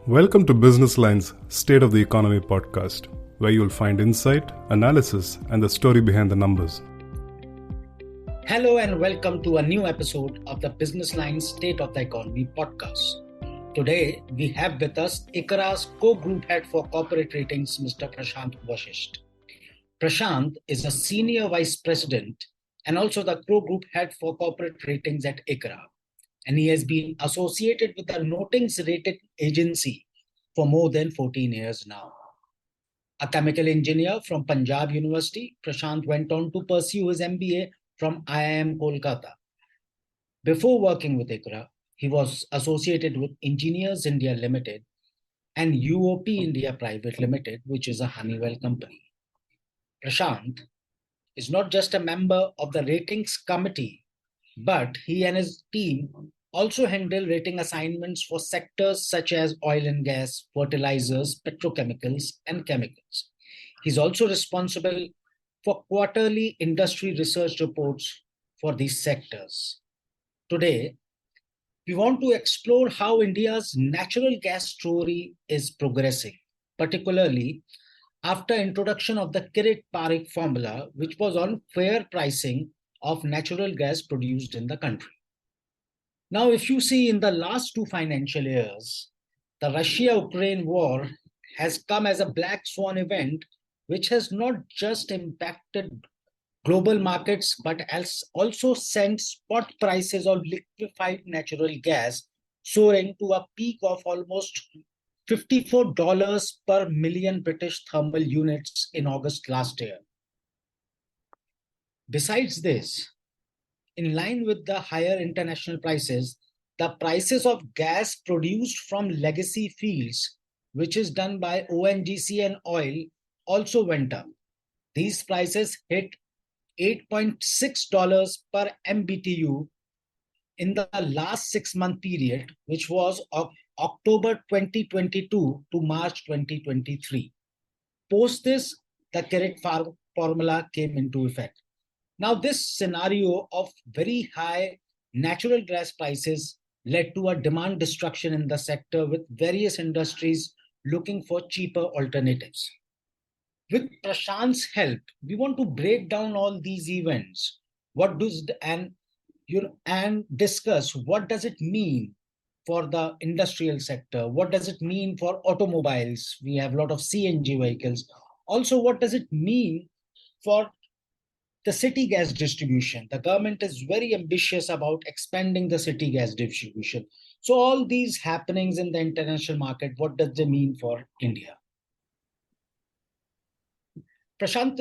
Welcome to Business Line's State of the Economy podcast, where you'll find insight, analysis, and the story behind the numbers. Hello and welcome to a new episode of the Business Line State of the Economy podcast. Today, we have with us ICRA's co-group head for corporate ratings, Mr. Prashant Vasisht. Prashant is a senior vice president and also the co-group head for corporate ratings at ICRA. And he has been associated with the Notings Rating Agency for more than 14 years now. A chemical engineer from Punjab University, Prashant went on to pursue his MBA from IIM Kolkata. Before working with ICRA, he was associated with Engineers India Limited and UOP India Private Limited, which is a Honeywell company. Prashant is not just a member of the ratings committee, but he and his team also handle rating assignments for sectors such as oil and gas, fertilizers, petrochemicals, and chemicals. He's also responsible for quarterly industry research reports for these sectors. Today, we want to explore how India's natural gas story is progressing, particularly after introduction of the Kirit Parikh formula, which was on fair pricing of natural gas produced in the country. Now, if you see in the last 2 financial years, the Russia-Ukraine war has come as a black swan event, which has not just impacted global markets, but has also sent spot prices of liquefied natural gas soaring to a peak of almost $54 per million British thermal units in August last year. Besides this, in line with the higher international prices, the prices of gas produced from legacy fields, which is done by ONGC and oil, also went up. These prices hit $8.6 per MBTU in the last 6-month period, which was October 2022 to March 2023. Post this, the Kirit formula came into effect. Now, this scenario of very high natural gas prices led to a demand destruction in the sector, with various industries looking for cheaper alternatives. With Prashant's help, we want to break down all these events, and discuss what does it mean for the industrial sector, what does it mean for automobiles. We have a lot of CNG vehicles. Also, what does it mean for the city gas distribution? The government is very ambitious about expanding the city gas distribution. So all these happenings in the international market, what does they mean for India? Prashant,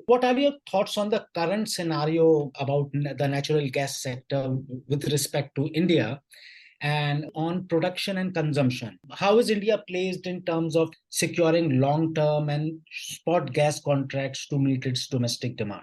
what are your thoughts on the current scenario about the natural gas sector with respect to India and on production and consumption? How is India placed in terms of securing long-term and spot gas contracts to meet its domestic demand?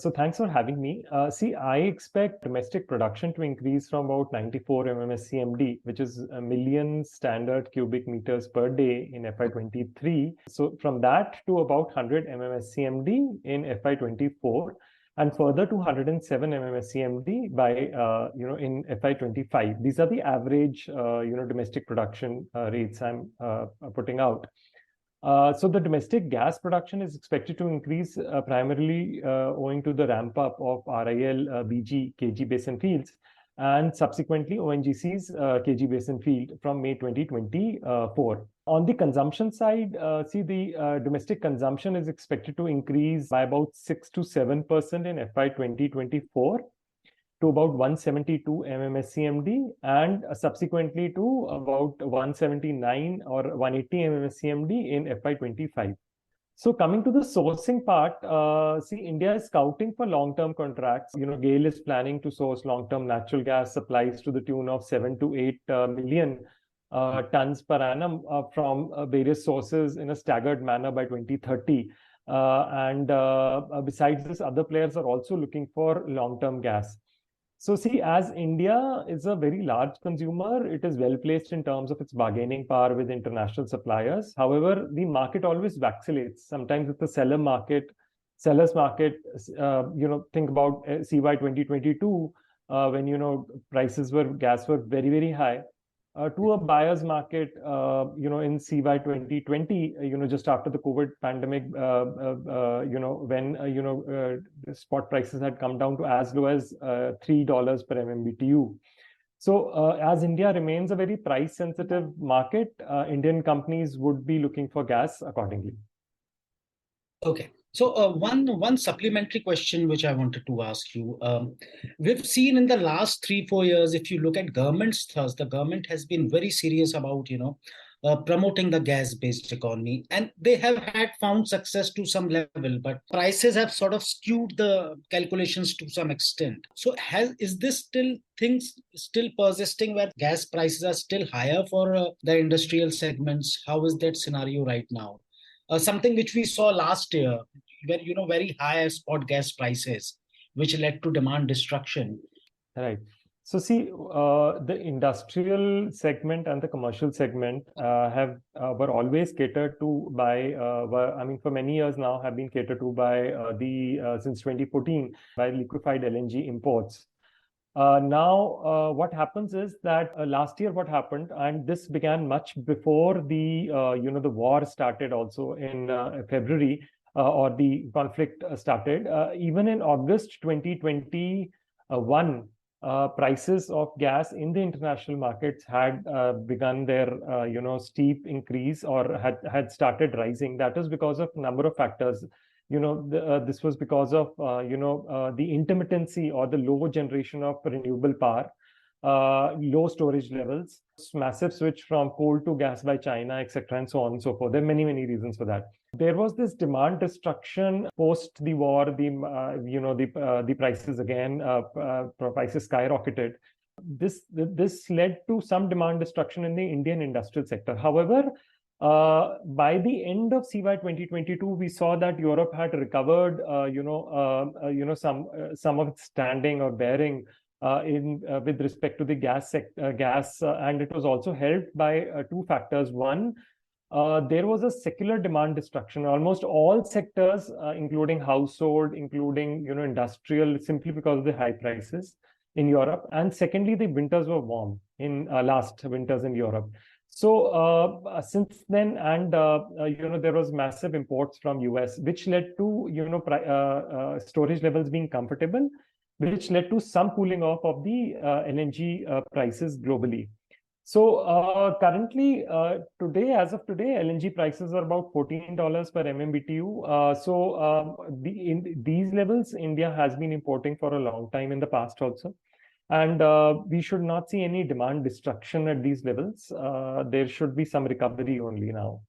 So thanks for having me. I expect domestic production to increase from about 94 MMSCMD, which is a million standard cubic meters per day in FY23. So from that to about 100 MMSCMD in FY24, and further to 107 MMSCMD by in FY25. These are the average domestic production rates I'm putting out. So the domestic gas production is expected to increase primarily owing to the ramp up of RIL, BG, KG basin fields, and subsequently ONGC's KG basin field from May 2024. On the consumption side, the domestic consumption is expected to increase by about 6 to 7% in FY 2024. To about 172 MMSCMD and subsequently to about 179 or 180 MMSCMD in FY25. So coming to the sourcing part, India is scouting for long-term contracts. GAIL is planning to source long-term natural gas supplies to the tune of 7 to 8 million tons per annum from various sources in a staggered manner by 2030. Besides this, other players are also looking for long-term gas. So as India is a very large consumer, it is well placed in terms of its bargaining power with international suppliers. However, the market always vacillates. Sometimes it's the seller's market. Think about CY 2022 when gas were very, very high. to a buyer's market, in CY 2020, just after the COVID pandemic, when, the spot prices had come down to as low as $3 per MMBTU. So as India remains a very price sensitive market, Indian companies would be looking for gas accordingly. Okay. So one supplementary question which I wanted to ask you. We've seen in the last 3-4 years, if you look at government's thrust, the government has been very serious about, promoting the gas-based economy, and they have found success to some level, but prices have sort of skewed the calculations to some extent. So is this things still persisting where gas prices are still higher for the industrial segments? How is that scenario right now? Something which we saw last year, where very high spot gas prices, which led to demand destruction. Right. So see, the industrial segment and the commercial segment were always catered to by, for many years now have been catered to by since 2014 by liquefied LNG imports. Now, what happens is that last year, what happened, and this began much before the the war started, also in February, or the conflict started. Even in August 2021, prices of gas in the international markets had begun their steep increase, or had started rising. That is because of a number of factors. This was because of the intermittency or the low generation of renewable power, low storage levels, massive switch from coal to gas by China, etc., and so on and so forth. There are many reasons for that. There was this demand destruction post the war. The prices again, prices skyrocketed. This led to some demand destruction in the Indian industrial sector. However, by the end of CY 2022, we saw that Europe had recovered, some of its standing or bearing with respect to the gas, and it was also helped by two factors. One, there was a secular demand destruction. Almost all sectors, including household, including industrial, simply because of the high prices in Europe. And secondly, the winters were warm in last winters in Europe. So since then, and there was massive imports from US, which led to storage levels being comfortable, which led to some cooling off of the LNG prices globally. So currently, as of today, LNG prices are about $14 per MMBTU. In these levels, India has been importing for a long time in the past also. And we should not see any demand destruction at these levels. There should be some recovery only now.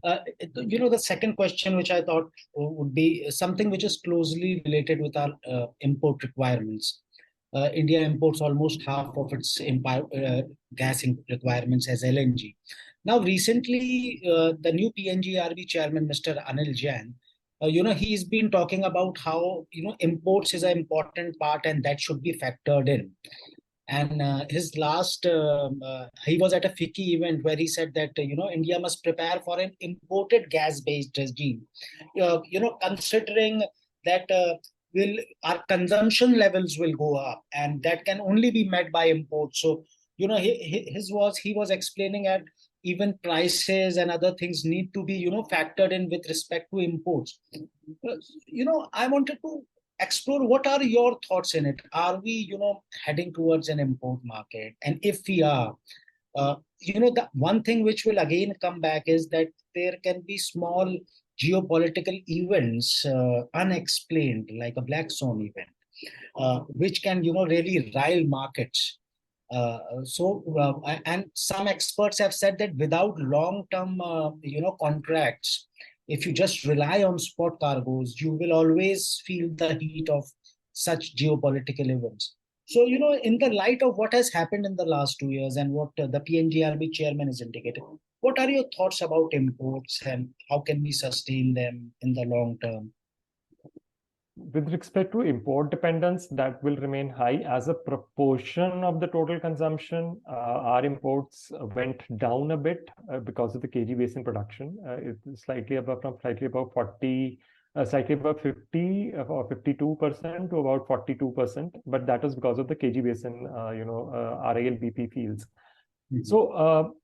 The second question, which I thought would be something which is closely related with our import requirements. India imports almost half of its gas requirements as LNG. Now, recently, the new PNGRB chairman, Mr. Anil Jain, he's been talking about how, imports is an important part and that should be factored in. And his last, he was at a FICCI event where he said that, India must prepare for an imported gas-based regime, considering that our consumption levels will go up, and that can only be met by imports. So, he was explaining that even prices and other things need to be, factored in with respect to imports. I wanted to explore what are your thoughts in it. Are we, heading towards an import market? And if we are, the one thing which will again come back is that there can be small geopolitical events unexplained, like a black swan event, which can, really rile markets. And some experts have said that without long-term, contracts, if you just rely on spot cargoes, you will always feel the heat of such geopolitical events. So, in the light of what has happened in the last 2 years and what the PNGRB chairman is indicating, what are your thoughts about imports and how can we sustain them in the long term? With respect to import dependence, that will remain high as a proportion of the total consumption. Our imports went down a bit because of the KG basin production. It's slightly above 40, slightly above 50 or 52% to about 42%. But that is because of the KG basin, RIL BP fields. Mhm. So,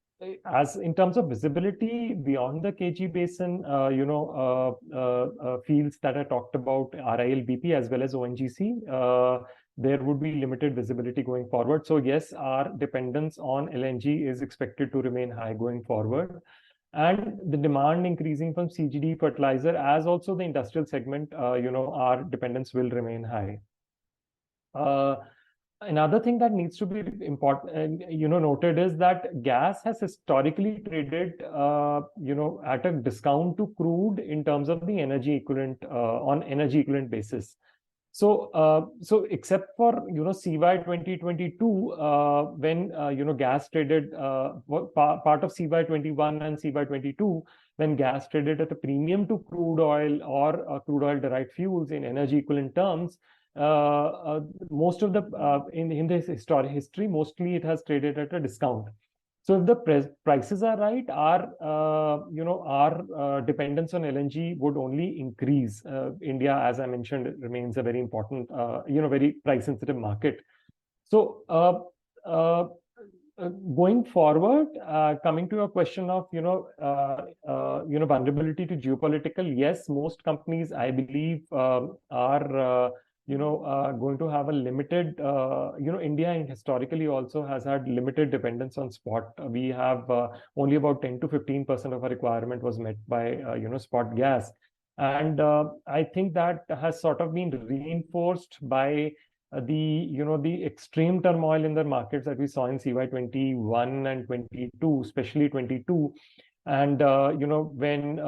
as in terms of visibility beyond the KG basin, fields that I talked about, RIL, BP, as well as ONGC, there would be limited visibility going forward. So yes, our dependence on LNG is expected to remain high going forward. And the demand increasing from CGD fertilizer, as also the industrial segment, our dependence will remain high. Another thing that needs to be important, noted is that gas has historically traded, at a discount to crude in terms of the energy equivalent on energy equivalent basis. So except for CY 2022, when gas traded part of CY 21 and CY 22, when gas traded at a premium to crude oil or crude oil derived fuels in energy equivalent terms, most of the in this history, mostly it has traded at a discount. So if the prices are right, our dependence on LNG would only increase. India, as I mentioned, remains a very important, very price sensitive market. So going forward, coming to your question of vulnerability to geopolitical, yes, most companies, I believe, are going to have a limited, India historically also has had limited dependence on spot. We have only about 10 to 15% of our requirement was met by, spot gas. And I think that has sort of been reinforced by the extreme turmoil in the markets that we saw in CY 21 and 22, especially 22. And when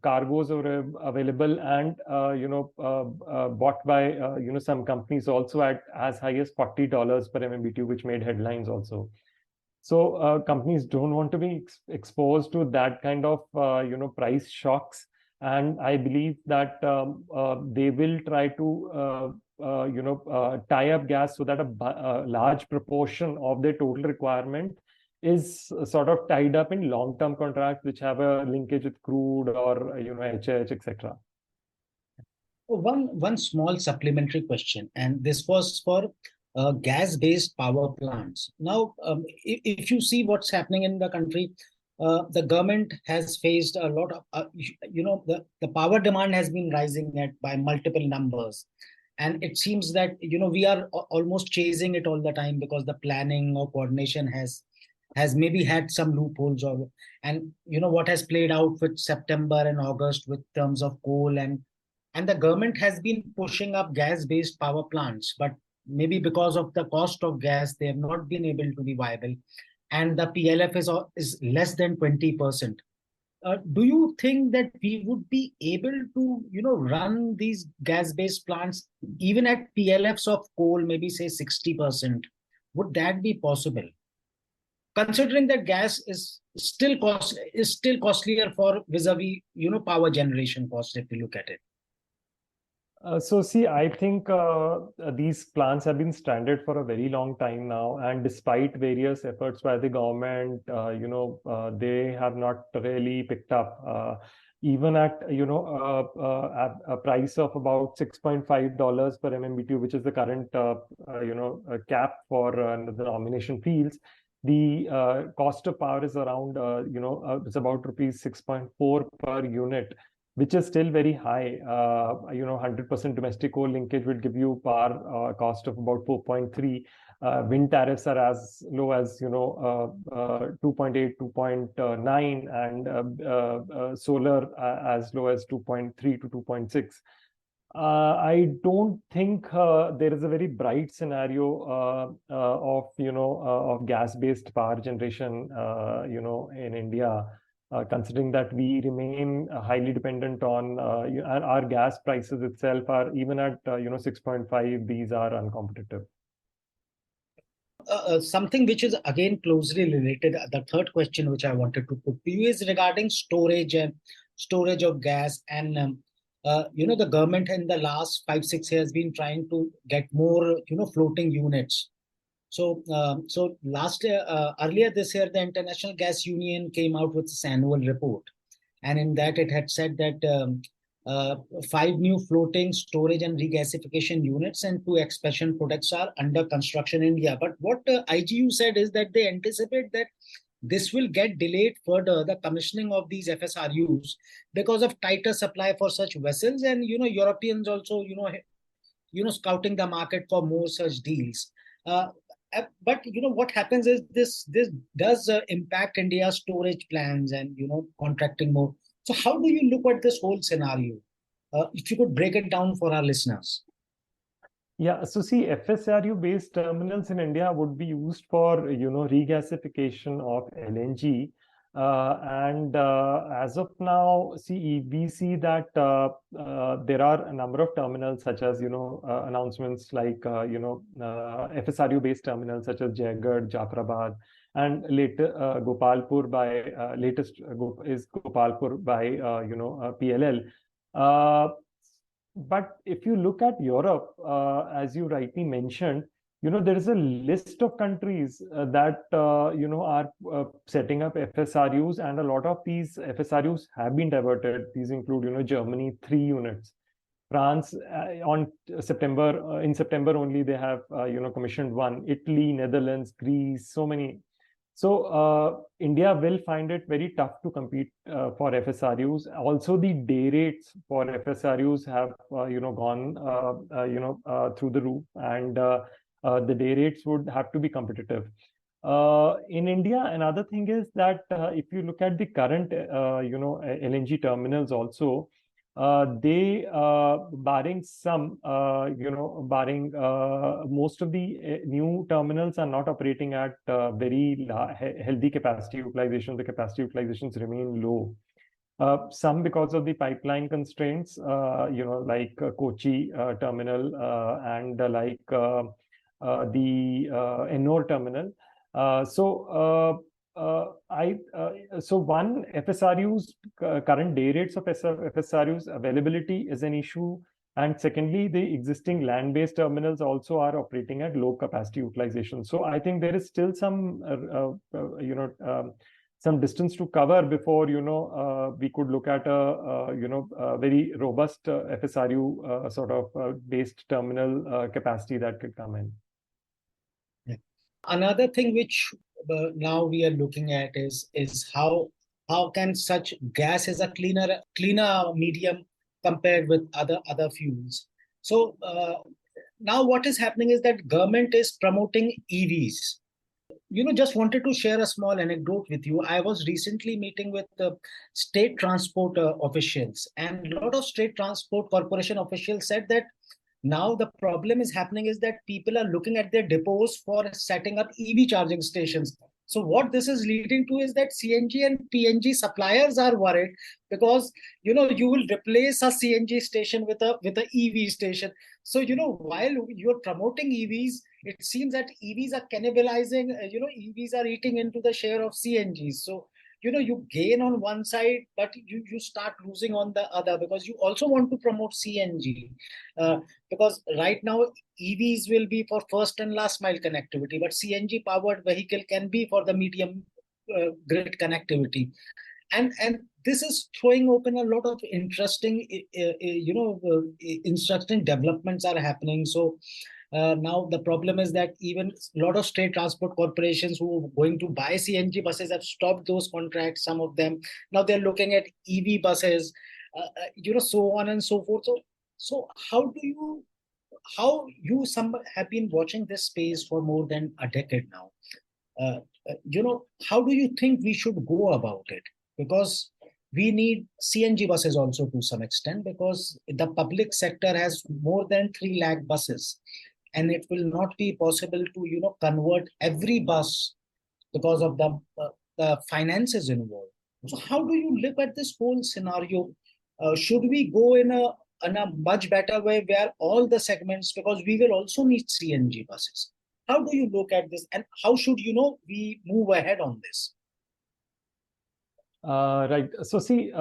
cargoes were available and bought by some companies also at as high as $40 per MMBTU, which made headlines also. So companies don't want to be exposed to that kind of price shocks, and I believe that they will try to tie up gas so that a large proportion of their total requirement is sort of tied up in long-term contracts which have a linkage with crude or HH, etc. One small supplementary question, and this was for gas-based power plants. Now, if you see what's happening in the country, the government has faced a lot of, the power demand has been rising by multiple numbers. And it seems that, we are almost chasing it all the time because the planning or coordination has maybe had some loopholes, and what has played out with September and August with terms of coal, and the government has been pushing up gas-based power plants, but maybe because of the cost of gas, they have not been able to be viable, and the PLF is less than 20%. Do you think that we would be able to, run these gas-based plants even at PLFs of coal, maybe say 60%? Would that be possible? Considering that gas is still costlier for vis-a-vis, power generation cost, if you look at it. So see, I think these plants have been stranded for a very long time now, and despite various efforts by the government, they have not really picked up. Even at at a price of about $6.5 per MMBTU, which is the current cap for the nomination fields, the cost of power is around it's about rupees 6.4 per unit, which is still very high. 100% domestic coal linkage would give you power cost of about 4.3. Wind tariffs are as low as 2.8, 2.9, and solar as low as 2.3 to 2.6. I don't think there is a very bright scenario of gas-based power generation in India. Considering that we remain highly dependent on our gas prices itself are even at 6.5, these are uncompetitive. Something which is again closely related, the third question which I wanted to put to you is regarding storage of gas, and the government in the last 5-6 years has been trying to get more floating units. So earlier this year, the International Gas Union came out with its annual report. And in that, it had said that Uh, 5 new floating storage and regasification units and 2 expansion projects are under construction in India. But what IGU said is that they anticipate that this will get delayed further, the commissioning of these FSRUs, because of tighter supply for such vessels. And, Europeans also, scouting the market for more such deals. Uh, but what happens is this does impact India's storage plans and contracting more. So how do you look at this whole scenario? If you could break it down for our listeners. Yeah, so see, FSRU-based terminals in India would be used for, regasification of LNG. And as of now, we see that there are a number of terminals, such as, announcements like, FSRU-based terminals such as Jaigarh, Jafrabad, and later Gopalpur is Gopalpur by, PLL. But if you look at Europe, as you rightly mentioned, there is a list of countries that are setting up FSRUs, and a lot of these FSRUs have been diverted. These include, Germany, 3 units. France, in September only, they have commissioned 1. Italy, Netherlands, Greece, so many. So India will find it very tough to compete for FSRUs. Also, the day rates for FSRUs have gone through the roof, and the day rates would have to be competitive. In India, another thing is that if you look at the current LNG terminals also, they barring most of the new terminals are not operating at very healthy capacity utilization. The capacity utilizations remain low. Some because of the pipeline constraints, like Kochi terminal and like the Ennore terminal. One, FSRU's current day rates of FSRU's availability is an issue, and secondly, the existing land-based terminals also are operating at low capacity utilization. So I think there is still some some distance to cover before we could look at a very robust FSRU sort of based terminal capacity that could come in. Another thing which now we are looking at is how can such gas is a cleaner medium compared with other fuels. So now what is happening is that government is promoting EVs. Just wanted to share a small anecdote with you. I was recently meeting with state transport officials, and a lot of state transport corporation officials said that now the problem is happening is that people are looking at their depots for setting up EV charging stations. So what this is leading to is that CNG and PNG suppliers are worried, because you will replace a CNG station with a EV station. So while you're promoting EVs, it seems that EVs are cannibalizing. EVs are eating into the share of CNGs. So you gain on one side, but you start losing on the other, because you also want to promote CNG. Because right now EVs will be for first and last mile connectivity, but CNG powered vehicle can be for the medium grid connectivity. And this is throwing open a lot of interesting interesting developments are happening. So now the problem is that even a lot of state transport corporations who are going to buy CNG buses have stopped those contracts. Some of them now they're looking at EV buses, so on and so forth. So how you some have been watching this space for more than a decade now. How do you think we should go about it? Because we need CNG buses also to some extent, because the public sector has more than 3 lakh buses, and it will not be possible to convert every bus because of the finances involved. So how do you look at this whole scenario? Should we go in a much better way where all the segments, because we will also need CNG buses? How do you look at this, and how should we move ahead on this? Right. So see,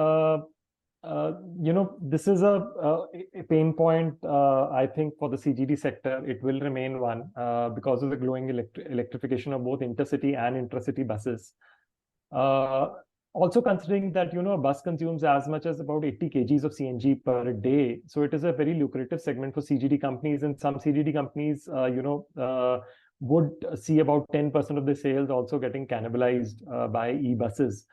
this is a pain point, I think, for the CGD sector. It will remain one because of the growing electrification of both intercity and intracity buses. Also considering that, a bus consumes as much as about 80 kgs of CNG per day. So it is a very lucrative segment for CGD companies, and some CGD companies, would see about 10% of the sales also getting cannibalized by e-buses.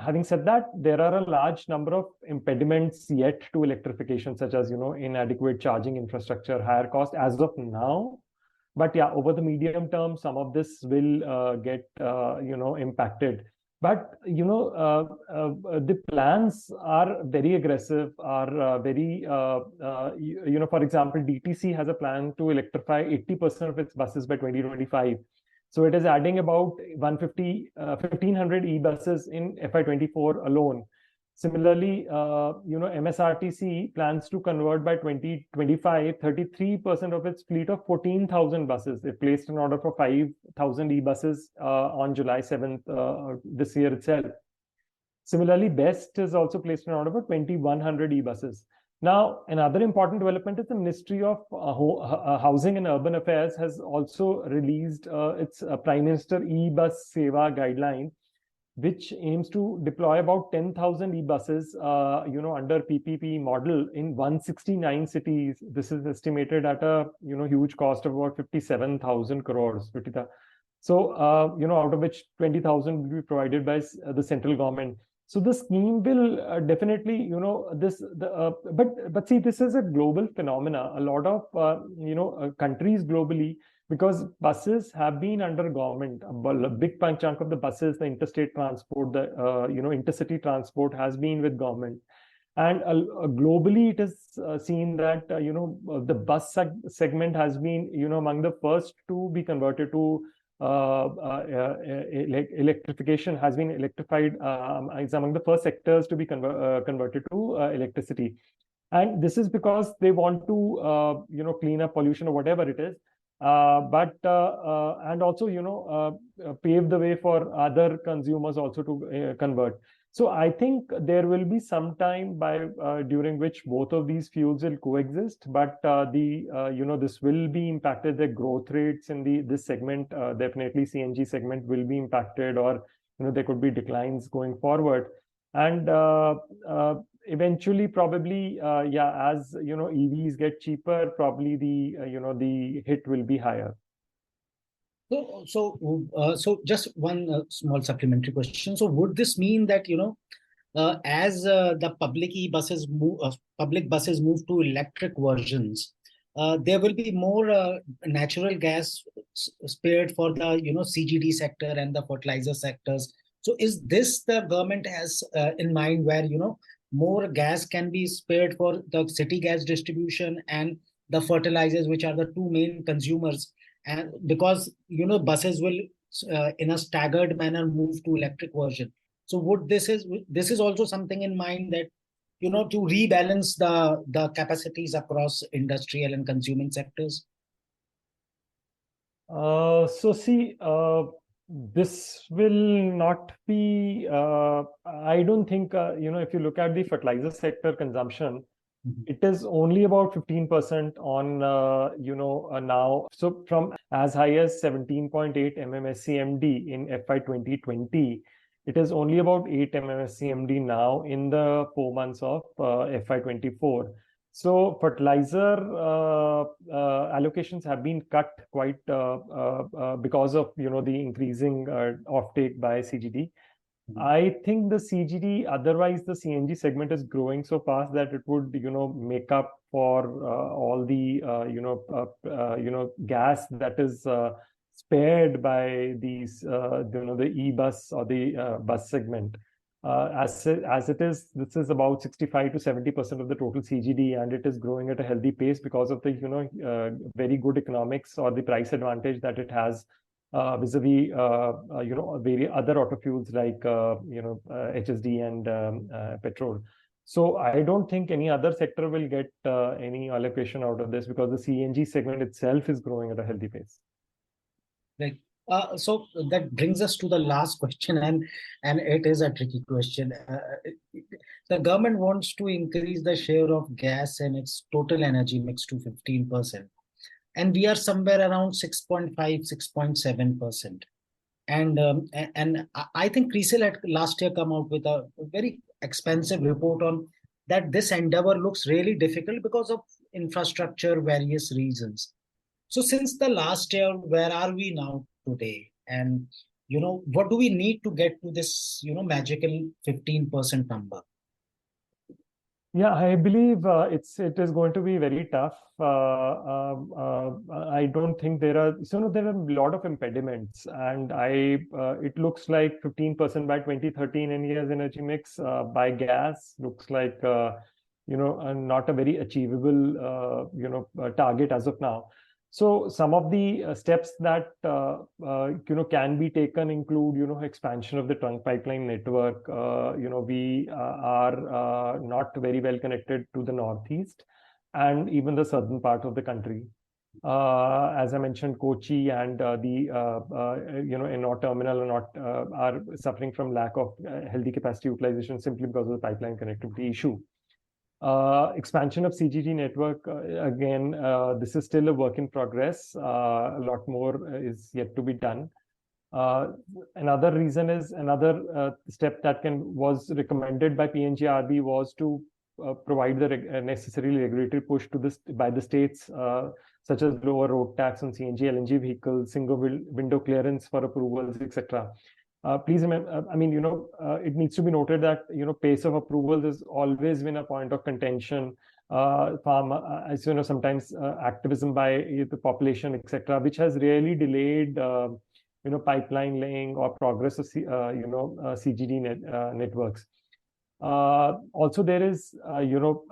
Having said that, there are a large number of impediments yet to electrification, such as, inadequate charging infrastructure, higher cost as of now. But yeah, over the medium term, some of this will get, impacted. But, the plans are very aggressive, are for example, DTC has a plan to electrify 80% of its buses by 2025. So it is adding about 1,500 e-buses in FY24 alone. Similarly, MSRTC plans to convert by 2025 33% of its fleet of 14,000 buses. It placed an order for 5,000 e-buses on July 7th this year itself. Similarly, BEST has also placed an order for 2,100 e-buses. Now, another important development is the Ministry of Housing and Urban Affairs has also released its Prime Minister e-bus Seva guideline, which aims to deploy about 10,000 e-buses, under PPP model in 169 cities. This is estimated at a, huge cost of about 57,000 crores. So, out of which 20,000 will be provided by the central government. So the scheme will definitely, but see, this is a global phenomena. A lot of, countries globally, because buses have been under government. A big chunk of the buses, the interstate transport, the intercity transport has been with government. And globally, it is seen that the bus segment has been among the first to be converted to electrification. Has been electrified. Is among the first sectors to be converted to electricity. And this is because they want to clean up pollution or whatever it is. And also, pave the way for other consumers also to convert. So I think there will be some time during which both of these fuels will coexist, but this will be impacted. The growth rates in this segment, definitely CNG segment will be impacted, or there could be declines going forward. And eventually, probably, as EVs get cheaper, probably the hit will be higher. So just one small supplementary question. So would this mean that as the public buses move to electric versions, there will be more natural gas spared for the CGD sector and the fertilizer sectors? So is this the government has in mind, where more gas can be spared for the city gas distribution and the fertilizers, which are the two main consumers? And because buses will in a staggered manner move to electric version. So this is also something in mind, that to rebalance the capacities across industrial and consuming sectors? So see, this will not be, I don't think, if you look at the fertilizer sector consumption, it is only about 15% on, now. So from as high as 17.8 MMSCMD in FY 2020, it is only about 8 MMSCMD now in the 4 months of FY 24. So fertilizer allocations have been cut quite because of the increasing offtake by CGD. I think the CGD, otherwise the CNG segment is growing so fast that it would make up for all the gas that is spared by these the e-bus or the bus segment. As it is, this is about 65 to 70% of the total CGD, and it is growing at a healthy pace because of the very good economics or the price advantage that it has vis-a-vis various other auto fuels like HSD and petrol. So I don't think any other sector will get any allocation out of this, because the CNG segment itself is growing at a healthy pace. Right. So that brings us to the last question, and it is a tricky question. The government wants to increase the share of gas in its total energy mix to 15%. And we are somewhere around 6.5, 6.7%. And I think CRISIL had last year come out with a very expensive report on that this endeavor looks really difficult because of infrastructure, various reasons. So since the last year, where are we now today? And, what do we need to get to this, magical 15% number? Yeah, I believe it is going to be very tough. I don't think there are a lot of impediments, and it looks like 15% by 2030 in India's energy mix by gas looks like not a very achievable target as of now. So some of the steps that can be taken include expansion of the trunk pipeline network. We are not very well connected to the northeast and even the southern part of the country. As I mentioned, Kochi and the Ennore terminal are suffering from lack of healthy capacity utilization simply because of the pipeline connectivity issue. Expansion of CGD network, again, this is still a work in progress. A lot more is yet to be done. Another step that was recommended by PNGRB was to provide the necessary regulatory push to this by the states, such as lower road tax on CNG, LNG vehicles, single window clearance for approvals, etc. Please remember, it needs to be noted that, pace of approvals has always been a point of contention. As sometimes activism by the population, etc., which has really delayed, pipeline laying or progress of CGD networks. Also, there is,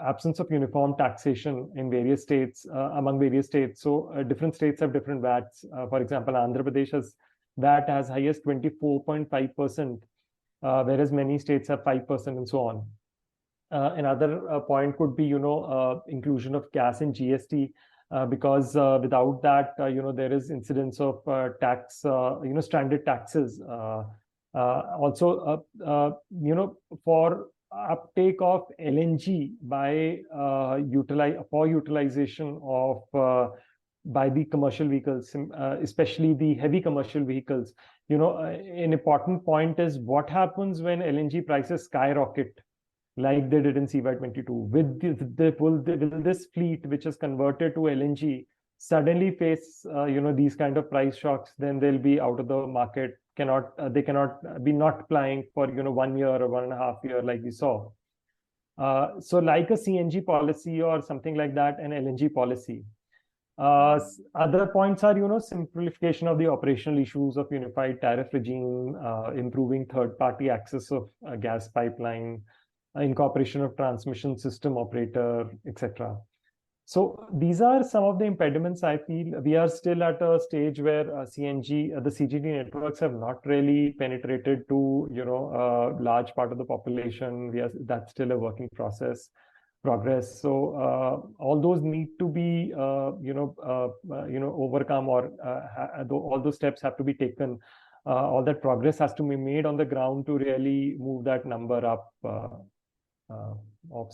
absence of uniform taxation in various states, among various states. So different states have different VATs. For example, Andhra Pradesh has VAT as high as 24.5%, whereas many states have 5% and so on. Another point could be, inclusion of gas in GST, because without that, there is incidence of tax, stranded taxes. Also, for uptake of LNG for utilization of by the commercial vehicles, especially the heavy commercial vehicles. An important point is what happens when LNG prices skyrocket, like they did in CY22. Will this fleet, which is converted to LNG, suddenly face these kind of price shocks? Then they'll be out of the market. They cannot be not plying for 1 year or 1.5 years like we saw. So like a CNG policy or something like that, an LNG policy. Other points are, simplification of the operational issues of unified tariff regime, improving third-party access of gas pipeline, incorporation of transmission system operator, etc. So these are some of the impediments. I feel we are still at a stage where the CGD networks have not really penetrated to, a large part of the population. That's still a working progress. So all those need to be, overcome, or all those steps have to be taken. All that progress has to be made on the ground to really move that number up of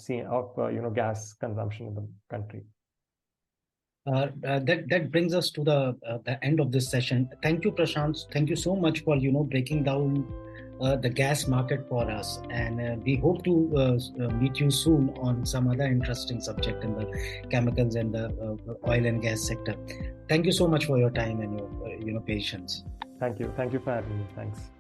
gas consumption in the country. That brings us to the end of this session. Thank you, Prashant. Thank you so much for breaking down the gas market for us, and we hope to meet you soon on some other interesting subject in the chemicals and the oil and gas sector. Thank you so much for your time and your patience. Thank you for having me. Thanks.